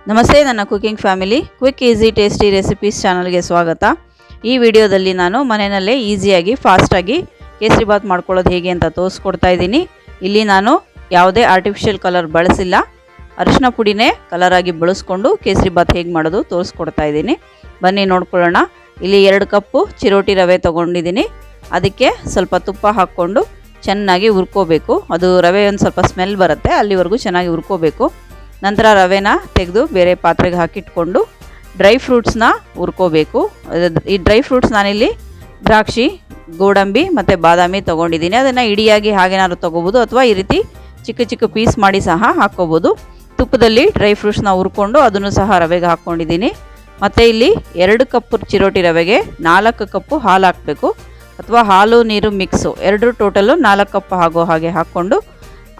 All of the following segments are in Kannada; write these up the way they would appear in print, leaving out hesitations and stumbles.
ನಮಸ್ತೆ, ನನ್ನ cooking family quick easy tasty recipes ಚಾನಲ್ಗೆ ಸ್ವಾಗತ. ಈ ವಿಡಿಯೋದಲ್ಲಿ ನಾನು ಮನೆಯಲ್ಲೇ ಈಸಿಯಾಗಿ ಫಾಸ್ಟಾಗಿ ಕೇಸರಿಬಾತ್ ಮಾಡ್ಕೊಳ್ಳೋದು ಹೇಗೆ ಅಂತ ತೋರಿಸ್ಕೊಡ್ತಾ ಇದ್ದೀನಿ. ಇಲ್ಲಿ ನಾನು ಯಾವುದೇ ಆರ್ಟಿಫಿಷಿಯಲ್ ಕಲರ್ ಬಳಸಿಲ್ಲ, ಅರಿಶಿನ ಪುಡಿನೇ ಕಲರಾಗಿ ಬಳಸ್ಕೊಂಡು ಕೇಸರಿಬಾತ್ ಹೇಗೆ ಮಾಡೋದು ತೋರಿಸ್ಕೊಡ್ತಾ ಇದ್ದೀನಿ. ಬನ್ನಿ ನೋಡ್ಕೊಳ್ಳೋಣ. ಇಲ್ಲಿ 2 ಕಪ್ಪು ಚಿರೋಟಿ ರವೆ ತೊಗೊಂಡಿದ್ದೀನಿ. ಅದಕ್ಕೆ ಸ್ವಲ್ಪ ತುಪ್ಪ ಹಾಕ್ಕೊಂಡು ಚೆನ್ನಾಗಿ ಹುರ್ಕೋಬೇಕು. ಅದು ರವೆ ಒಂದು ಸ್ವಲ್ಪ ಸ್ಮೆಲ್ ಬರುತ್ತೆ, ಅಲ್ಲಿವರೆಗೂ ಚೆನ್ನಾಗಿ ಹುರ್ಕೋಬೇಕು. ನಂತರ ರವೆನ ತೆಗೆದು ಬೇರೆ ಪಾತ್ರೆಗೆ ಹಾಕಿಟ್ಕೊಂಡು ಡ್ರೈ ಫ್ರೂಟ್ಸ್ನ ಹುರ್ಕೋಬೇಕು. ಈ ಡ್ರೈ ಫ್ರೂಟ್ಸ್ ನಾನಿಲ್ಲಿ ದ್ರಾಕ್ಷಿ, ಗೋಡಂಬಿ ಮತ್ತು ಬಾದಾಮಿ ತೊಗೊಂಡಿದ್ದೀನಿ. ಅದನ್ನು ಇಡಿಯಾಗಿ ಹಾಗೇನಾದ್ರು ತೊಗೋಬೋದು, ಅಥವಾ ಈ ರೀತಿ ಚಿಕ್ಕ ಚಿಕ್ಕ ಪೀಸ್ ಮಾಡಿ ಸಹ ಹಾಕ್ಕೋಬೋದು. ತುಪ್ಪದಲ್ಲಿ ಡ್ರೈ ಫ್ರೂಟ್ಸ್ನ ಹುರ್ಕೊಂಡು ಅದನ್ನು ಸಹ ರವೆಗೆ ಹಾಕ್ಕೊಂಡಿದ್ದೀನಿ. ಮತ್ತು ಇಲ್ಲಿ 2 ಕಪ್ ಚಿರೋಟಿ ರವೆಗೆ 4 ಕಪ್ಪು ಹಾಲು ಹಾಕಬೇಕು, ಅಥವಾ ಹಾಲು ನೀರು ಮಿಕ್ಸು ಎರಡು ಟೋಟಲು 4 ಕಪ್ ಆಗೋ ಹಾಗೆ ಹಾಕ್ಕೊಂಡು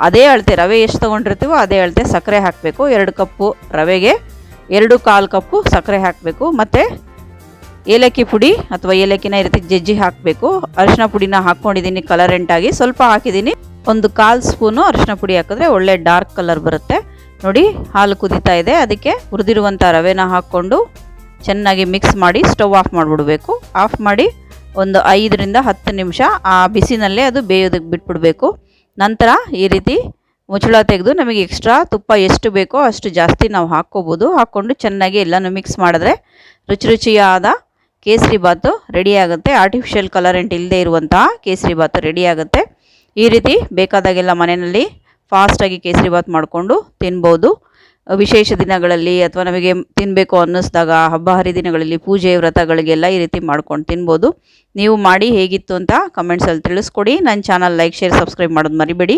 ಅದೇ ಅಳತೆ ರವೆ ಎಷ್ಟು ತೊಗೊಂಡಿರ್ತೀವೋ ಅದೇ ಅಳತೆ ಸಕ್ಕರೆ ಹಾಕಬೇಕು. 2 ಕಪ್ಪು ರವೆಗೆ 2.25 ಕಪ್ಪು ಸಕ್ಕರೆ ಹಾಕಬೇಕು. ಮತ್ತು ಏಲಕ್ಕಿ ಪುಡಿ ಅಥವಾ ಏಲಕ್ಕಿನ ಈ ರೀತಿ ಜಜ್ಜಿ ಹಾಕಬೇಕು. ಅರಿಶಿನ ಪುಡಿನ ಹಾಕ್ಕೊಂಡಿದ್ದೀನಿ, ಕಲರೆಂಟಾಗಿ ಸ್ವಲ್ಪ ಹಾಕಿದ್ದೀನಿ. 1/4 ಸ್ಪೂನು ಅರಿಶಿನ ಪುಡಿ ಹಾಕಿದ್ರೆ ಒಳ್ಳೆ ಡಾರ್ಕ್ ಕಲರ್ ಬರುತ್ತೆ. ನೋಡಿ, ಹಾಲು ಕುದೀತಾ ಇದೆ. ಅದಕ್ಕೆ ಹುರಿದಿರುವಂಥ ರವೆನ ಹಾಕ್ಕೊಂಡು ಚೆನ್ನಾಗಿ ಮಿಕ್ಸ್ ಮಾಡಿ ಸ್ಟವ್ ಆಫ್ ಮಾಡಿಬಿಡಬೇಕು. ಆಫ್ ಮಾಡಿ ಒಂದು 5 ರಿಂದ 10 ನಿಮಿಷ ಆ ಬಿಸಿನಲ್ಲೇ ಅದು ಬೇಯೋದಕ್ಕೆ ಬಿಟ್ಬಿಡಬೇಕು. ನಂತರ ಈ ರೀತಿ ಮುಚ್ಚಳ ತೆಗೆದು ನಮಗೆ ಎಕ್ಸ್ಟ್ರಾ ತುಪ್ಪ ಎಷ್ಟು ಬೇಕೋ ಅಷ್ಟು ಜಾಸ್ತಿ ನಾವು ಹಾಕ್ಕೋಬೋದು. ಹಾಕ್ಕೊಂಡು ಚೆನ್ನಾಗಿ ಎಲ್ಲನೂ ಮಿಕ್ಸ್ ಮಾಡಿದ್ರೆ ರುಚಿಯಾದ ಕೇಸರಿಬಾತು ರೆಡಿ ಆಗುತ್ತೆ. ಆರ್ಟಿಫಿಷಿಯಲ್ ಕಲರೆಂಟ್ ಇಲ್ಲದೆ ಇರುವಂತಹ ಕೇಸರಿಬಾತು ರೆಡಿ ಆಗುತ್ತೆ. ಈ ರೀತಿ ಬೇಕಾದಾಗೆಲ್ಲ ಮನೆಯಲ್ಲಿ ಫಾಸ್ಟಾಗಿ ಕೇಸರಿಬಾತ್ ಮಾಡಿಕೊಂಡು ತಿನ್ಬೋದು. ವಿಶೇಷ ದಿನಗಳಲ್ಲಿ ಅಥವಾ ನಮಗೆ ತಿನ್ನಬೇಕು ಅನ್ನಿಸ್ದಾಗ, ಹಬ್ಬ ಹರಿದಿನಗಳಲ್ಲಿ, ಪೂಜೆ ವ್ರತಗಳಿಗೆಲ್ಲ ಈ ರೀತಿ ಮಾಡ್ಕೊಂಡು ತಿನ್ಬೋದು. ನೀವು ಮಾಡಿ ಹೇಗಿತ್ತು ಅಂತ ಕಮೆಂಟ್ಸಲ್ಲಿ ತಿಳಿಸ್ಕೊಡಿ. ನನ್ನ ಚಾನಲ್ ಲೈಕ್, ಶೇರ್, ಸಬ್ಸ್ಕ್ರೈಬ್ ಮಾಡೋದು ಮರಿಬೇಡಿ.